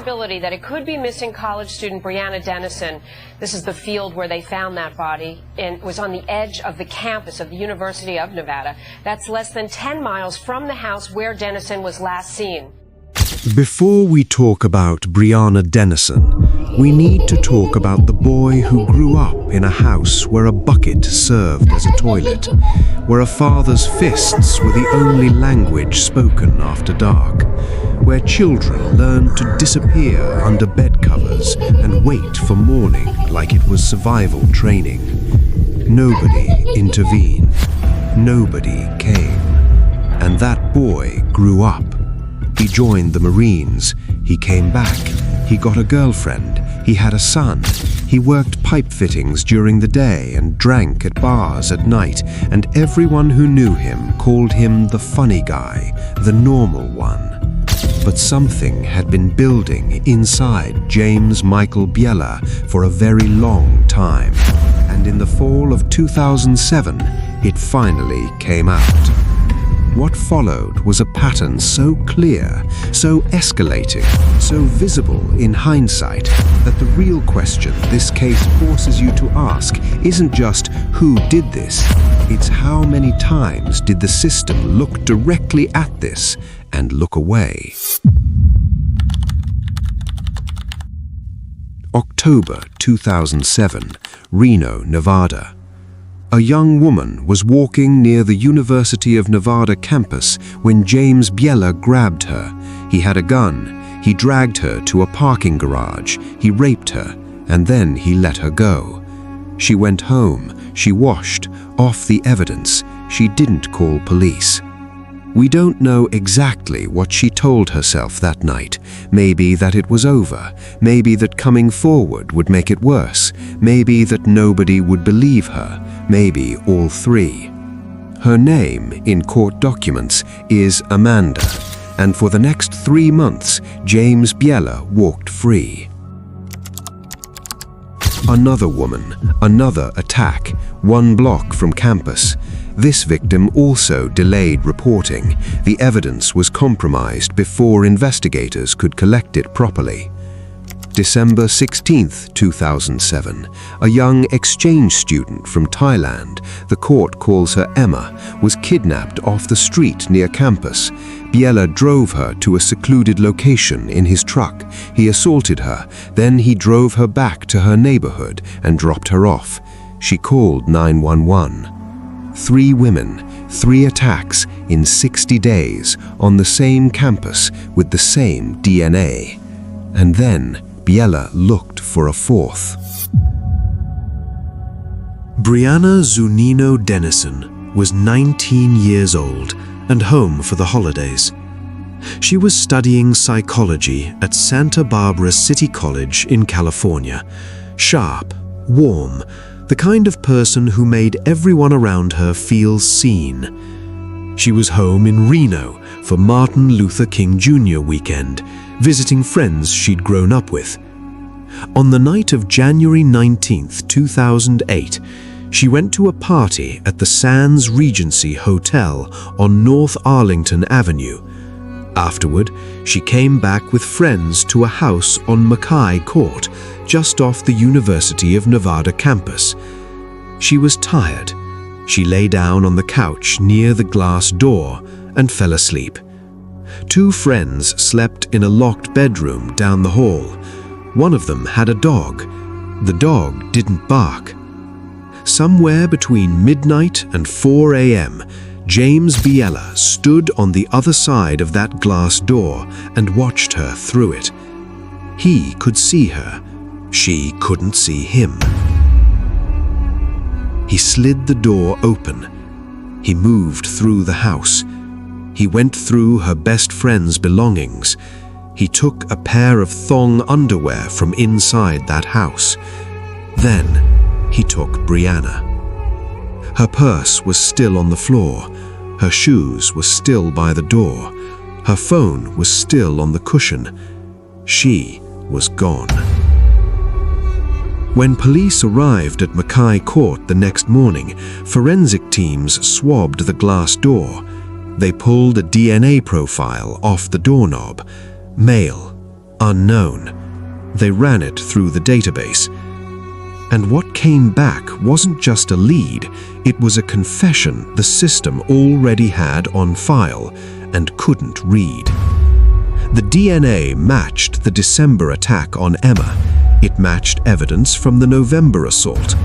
possibility that it could be missing college student Brianna Denison. This is the field where they found that body, and it was on the edge of the campus of the University of Nevada. That's less than 10 miles from the house where Denison was last seen. Before we talk about Brianna Denison, we need to talk about the boy who grew up in a house where a bucket served as a toilet, where a father's fists were the only language spoken after dark, where children learned to disappear under bed covers and wait for morning like it was survival training. Nobody intervened. Nobody came. And that boy grew up. He joined the Marines. He came back. He got a girlfriend. He had a son. He worked pipe fittings during the day and drank at bars at night, and everyone who knew him called him the funny guy, the normal one. But something had been building inside James Michael Biela for a very long time, and in the fall of 2007, it finally came out. What followed was a pattern so clear, so escalating, so visible in hindsight, that the real question this case forces you to ask isn't just who did this, it's how many times did the system look directly at this and look away. October 2007, Reno, Nevada. A young woman was walking near the University of Nevada campus when James Biela grabbed her. He had a gun. He dragged her to a parking garage. He raped her, and then he let her go. She went home. She washed off the evidence. She didn't call police. We don't know exactly what she told herself that night. Maybe that it was over. Maybe that coming forward would make it worse. Maybe that nobody would believe her. Maybe all three. Her name in court documents is Amanda, and for the next 3 months, James Biela walked free. Another woman, another attack, 1 block from campus. This victim also delayed reporting. The evidence was compromised before investigators could collect it properly. December 16, 2007, a young exchange student from Thailand, the court calls her Emma, was kidnapped off the street near campus. Biela drove her to a secluded location in his truck. He assaulted her, then he drove her back to her neighborhood and dropped her off. She called 911. 3 women, 3 attacks in 60 days on the same campus with the same DNA. And then Biela looked for a 4th. Brianna Denison was 19 years old and home for the holidays. She was studying psychology at Santa Barbara City College in California. Sharp, warm, the kind of person who made everyone around her feel seen. She was home in Reno for Martin Luther King Jr. weekend, visiting friends she'd grown up with. On the night of January 19, 2008, she went to a party at the Sands Regency Hotel on North Arlington Avenue. Afterward, she came back with friends to a house on Mackay Court, just off the University of Nevada campus. She was tired. She lay down on the couch near the glass door and fell asleep. 2 friends slept in a locked bedroom down the hall. One of them had a dog. The dog didn't bark. Somewhere between midnight and 4 a.m., James Biela stood on the other side of that glass door and watched her through it. He could see her. She couldn't see him. He slid the door open. He moved through the house. He went through her best friend's belongings. He took a pair of thong underwear from inside that house. Then he took Brianna. Her purse was still on the floor. Her shoes were still by the door. Her phone was still on the cushion. She was gone. When police arrived at Mackay Court the next morning, forensic teams swabbed the glass door. They pulled a DNA profile off the doorknob. Male, unknown. They ran it through the database. And what came back wasn't just a lead, it was a confession the system already had on file and couldn't read. The DNA matched the December attack on Emma. It matched evidence from the November assault.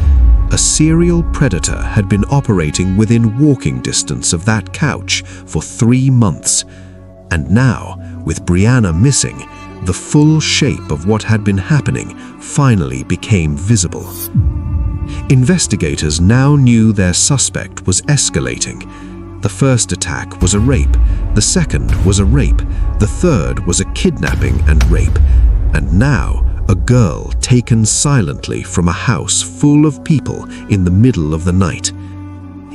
A serial predator had been operating within walking distance of that couch for 3 months. And now, with Brianna missing, the full shape of what had been happening finally became visible. Investigators now knew their suspect was escalating. The first attack was a rape, the second was a rape, the third was a kidnapping and rape, and now a girl taken silently from a house full of people in the middle of the night.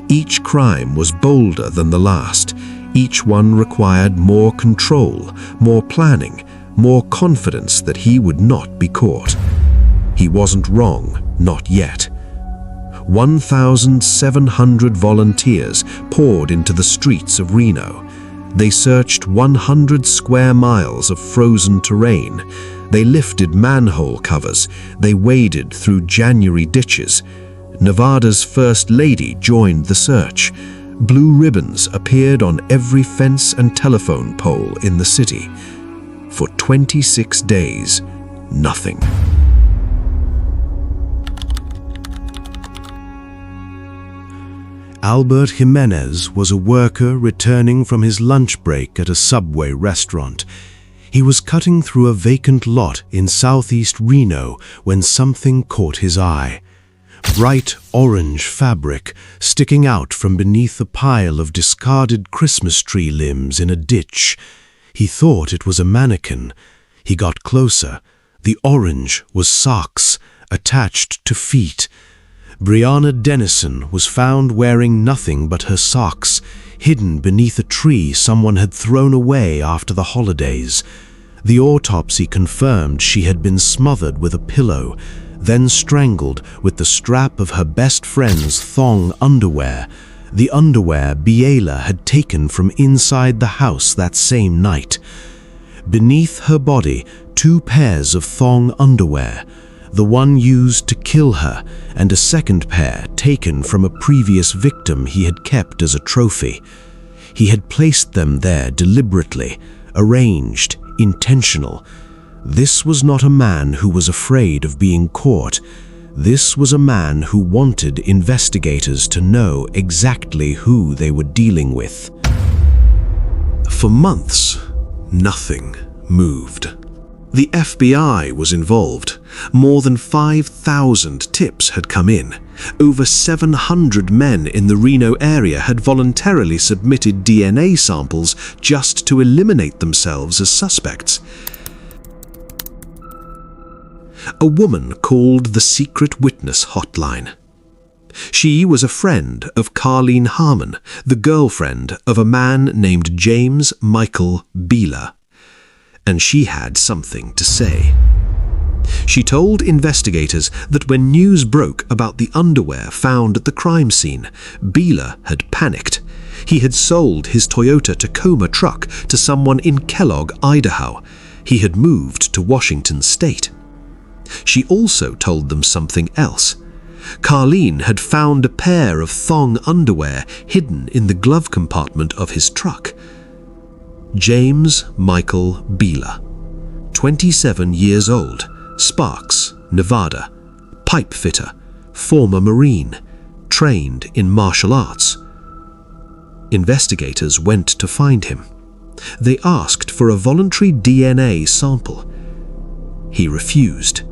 Each crime was bolder than the last. Each one required more control, more planning, more confidence that he would not be caught. He wasn't wrong, not yet. 1,700 volunteers poured into the streets of Reno. They searched 100 square miles of frozen terrain. They lifted manhole covers. They waded through January ditches. Nevada's First Lady joined the search. Blue ribbons appeared on every fence and telephone pole in the city. For 26 days, nothing. Albert Jimenez was a worker returning from his lunch break at a Subway restaurant. He was cutting through a vacant lot in southeast Reno when something caught his eye. Bright orange fabric sticking out from beneath a pile of discarded Christmas tree limbs in a ditch. He thought it was a mannequin. He got closer. The orange was socks attached to feet. Brianna Denison was found wearing nothing but her socks, hidden beneath a tree someone had thrown away after the holidays. The autopsy confirmed she had been smothered with a pillow, then strangled with the strap of her best friend's thong underwear, the underwear Biela had taken from inside the house that same night. Beneath her body, 2 pairs of thong underwear, the one used to kill her and a second pair taken from a previous victim he had kept as a trophy. He had placed them there deliberately, arranged, intentional. This was not a man who was afraid of being caught. This was a man who wanted investigators to know exactly who they were dealing with. For months, nothing moved. The FBI was involved. More than 5,000 tips had come in. Over 700 men in the Reno area had voluntarily submitted DNA samples just to eliminate themselves as suspects. A woman called the Secret Witness Hotline. She was a friend of Carleen Harmon, the girlfriend of a man named James Michael Biela. And she had something to say. She told investigators that when news broke about the underwear found at the crime scene, Biela had panicked. He had sold his Toyota Tacoma truck to someone in Kellogg, Idaho. He had moved to Washington State. She also told them something else. Carleen had found a pair of thong underwear hidden in the glove compartment of his truck. James Michael Biela, 27 years old, Sparks, Nevada, pipe fitter, former Marine, trained in martial arts. Investigators went to find him. They asked for a voluntary DNA sample. He refused.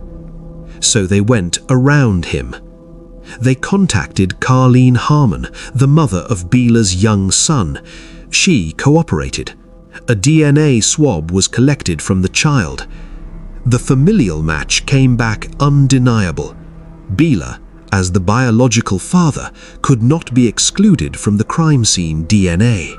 So they went around him. They contacted Carleen Harmon, the mother of Biela's young son. She cooperated. A DNA swab was collected from the child. The familial match came back undeniable. Biela, as the biological father, could not be excluded from the crime scene DNA.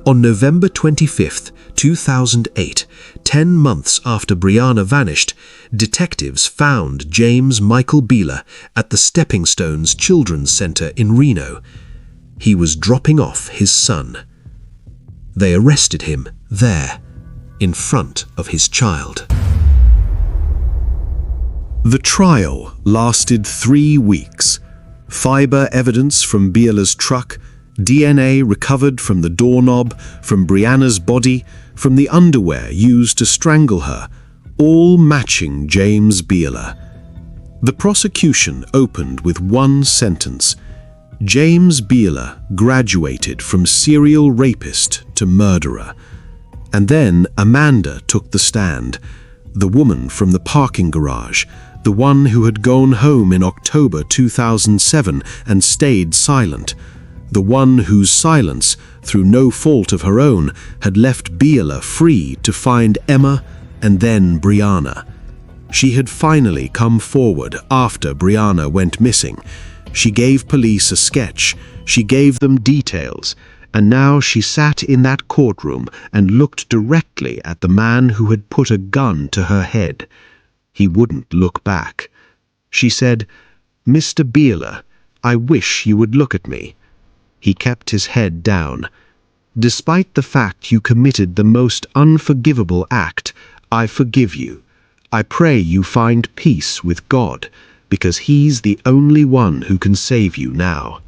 On November 25, 2008, 10 months after Brianna vanished, detectives found James Michael Biela at the Stepping Stones Children's Center in Reno. He was dropping off his son. They arrested him there. in front of his child. The trial lasted 3 weeks. Fiber evidence from Biela's truck, DNA recovered from the doorknob, from Brianna's body, from the underwear used to strangle her, all matching James Biela. The prosecution opened with one sentence: James Biela graduated from serial rapist to murderer. And then Amanda took the stand, the woman from the parking garage, the one who had gone home in October 2007 and stayed silent, the one whose silence, through no fault of her own, had left Biela free to find Emma and then Brianna. She had finally come forward after Brianna went missing. She gave police a sketch, she gave them details, and now she sat in that courtroom and looked directly at the man who had put a gun to her head. He wouldn't look back. She said, "Mr. Biela, I wish you would look at me." He kept his head down. "Despite the fact you committed the most unforgivable act, I forgive you. I pray you find peace with God, because He's the only one who can save you now."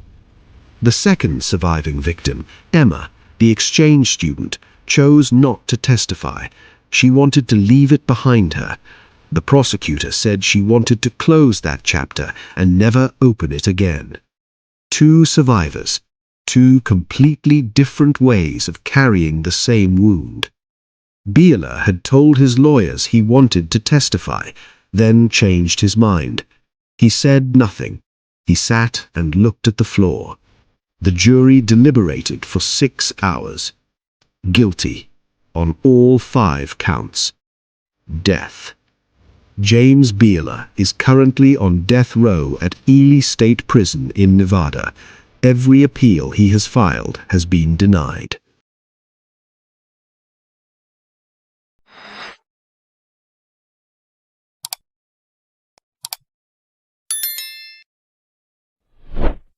The second surviving victim, Emma, the exchange student, chose not to testify. She wanted to leave it behind her. The prosecutor said she wanted to close that chapter and never open it again. 2 survivors, 2 completely different ways of carrying the same wound. Biela had told his lawyers he wanted to testify, then changed his mind. He said nothing. He sat and looked at the floor. The jury deliberated for 6 hours. Guilty on all 5 counts. Death. James Biela is currently on death row at Ely State Prison in Nevada. Every appeal he has filed has been denied.